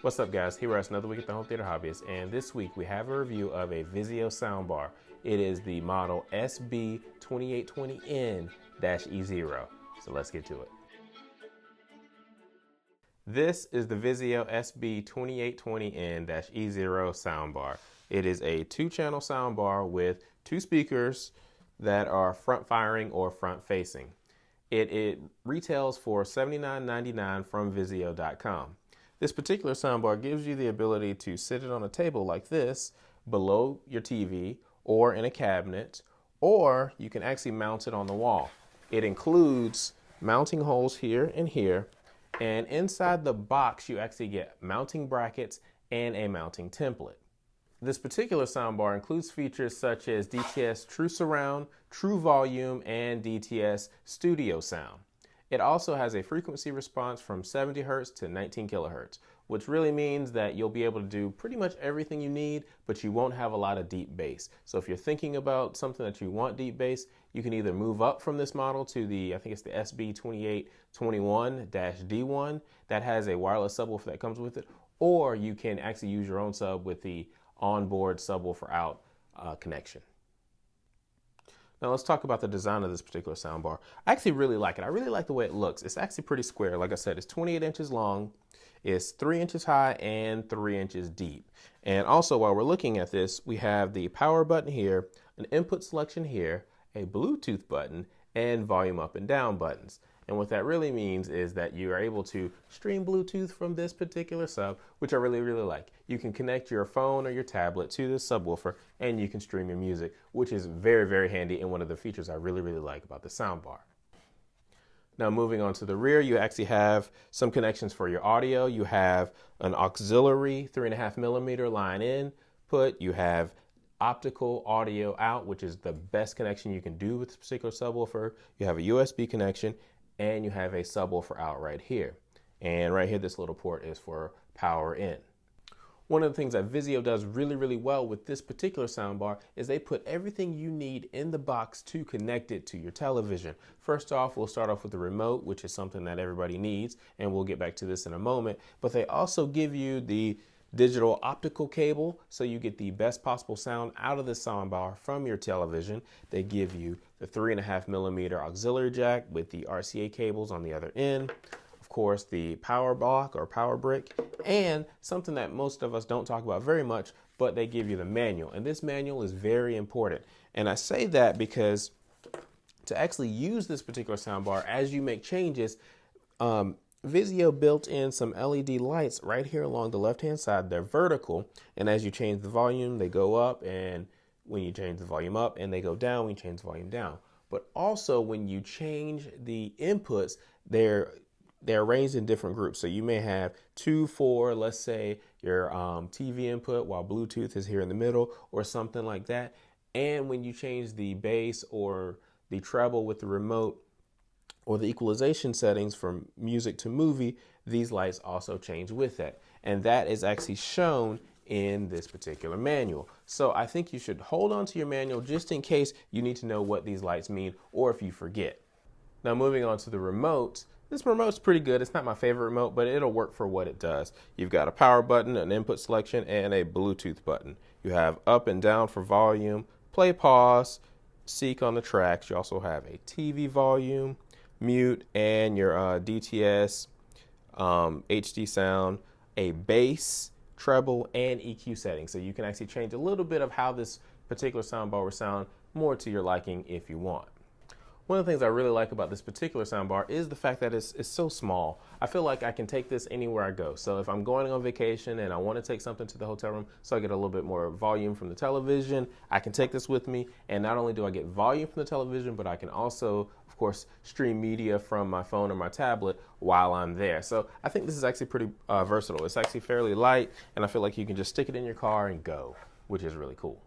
What's up, guys? Here we are, another week at the Home Theater Hobbyist, and this week we have a review of a Vizio soundbar. It is the model SB2820n-E0. So let's get to it. This is the Vizio SB2820n-E0 soundbar. It is a 2-channel soundbar with 2 speakers that are front firing or front facing. It retails for $79.99 from Vizio.com. This particular soundbar gives you the ability to sit it on a table like this, below your TV, or in a cabinet, or you can actually mount it on the wall. It includes mounting holes here and here, and inside the box you actually get mounting brackets and a mounting template. This particular soundbar includes features such as DTS True Surround, True Volume, and DTS Studio Sound. It also has a frequency response from 70 Hz to 19 kHz, which really means that you'll be able to do pretty much everything you need, but you won't have a lot of deep bass. So if you're thinking about something that you want deep bass, you can either move up from this model to the, I think it's the SB2821n-E0 that has a wireless subwoofer that comes with it, or you can actually use your own sub with the onboard subwoofer out connection. Now let's talk about the design of this particular soundbar. I actually really like it. I really like the way it looks. It's actually pretty square. Like I said, it's 28 inches long, it's 3 inches high and 3 inches deep. And also, while we're looking at this, we have the power button here, an input selection here, a Bluetooth button, and volume up and down buttons. And what that really means is that you are able to stream Bluetooth from this particular sub, which I really, really like. You can connect your phone or your tablet to this subwoofer and you can stream your music, which is very, very handy and one of the features I really, really like about the soundbar. Now moving on to the rear, you actually have some connections for your audio. You have an auxiliary 3.5mm line input. You have optical audio out, which is the best connection you can do with this particular subwoofer. You have a USB connection, and you have a subwoofer out right here. And right here, this little port is for power in. One of the things that Vizio does really, really well with this particular soundbar is they put everything you need in the box to connect it to your television. First off, we'll start off with the remote, which is something that everybody needs, and we'll get back to this in a moment. But they also give you the digital optical cable, so you get the best possible sound out of the soundbar from your television. They give you the 3.5mm auxiliary jack with the RCA cables on the other end. Of course, the power block or power brick, and something that most of us don't talk about very much, but they give you the manual. And this manual is very important. And I say that because to actually use this particular soundbar, as you make changes, Vizio built in some LED lights right here along the left-hand side. They're vertical, and as you change the volume, they go up, and when you change the volume up, and they go down when you change the volume down. But also, when you change the inputs, they're arranged in different groups. So you may have 2, 4, let's say your TV input, while Bluetooth is here in the middle, or something like that. And when you change the bass or the treble with the remote, or the equalization settings from music to movie, these lights also change with that. And that is actually shown in this particular manual. So I think you should hold on to your manual just in case you need to know what these lights mean or if you forget. Now moving on to the remote. This remote's pretty good. It's not my favorite remote, but it'll work for what it does. You've got a power button, an input selection, and a Bluetooth button. You have up and down for volume, play, pause, seek on the tracks. You also have a TV volume, mute, and your DTS HD sound, a bass, treble, and EQ setting. So you can actually change a little bit of how this particular soundbar will sound more to your liking if you want. One of the things I really like about this particular soundbar is the fact that it's so small. I feel like I can take this anywhere I go. So if I'm going on vacation and I want to take something to the hotel room so I get a little bit more volume from the television, I can take this with me. And not only do I get volume from the television, but I can also, of course, stream media from my phone or my tablet while I'm there. So I think this is actually pretty versatile. It's actually fairly light, and I feel like you can just stick it in your car and go, which is really cool.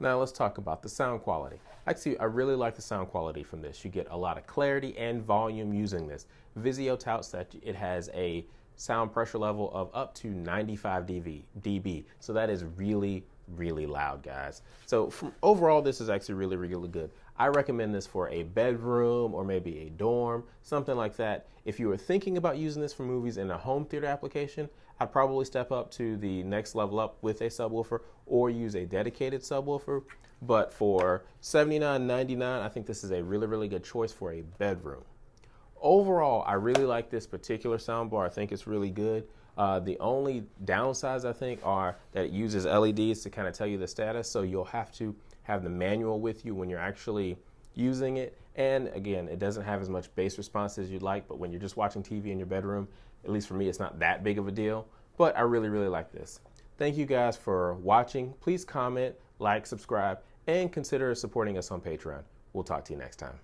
Now let's talk about the sound quality. Actually, I really like the sound quality from this. You get a lot of clarity and volume using this. Vizio touts that it has a sound pressure level of up to 95 dB. So that is really, really loud, guys. So overall, this is actually really, really good. I recommend this for a bedroom or maybe a dorm, something like that. If you were thinking about using this for movies in a home theater application, I'd probably step up to the next level up with a subwoofer or use a dedicated subwoofer. But for $79.99, I think this is a really, really good choice for a bedroom. Overall, I really like this particular soundbar. I think it's really good. The only downsides, I think, are that it uses LEDs to kind of tell you the status, so you'll have to have the manual with you when you're actually using it. And again, it doesn't have as much bass response as you'd like, but when you're just watching TV in your bedroom, at least for me, it's not that big of a deal. But I really, really like this. Thank you guys for watching. Please comment, like, subscribe, and consider supporting us on Patreon. We'll talk to you next time.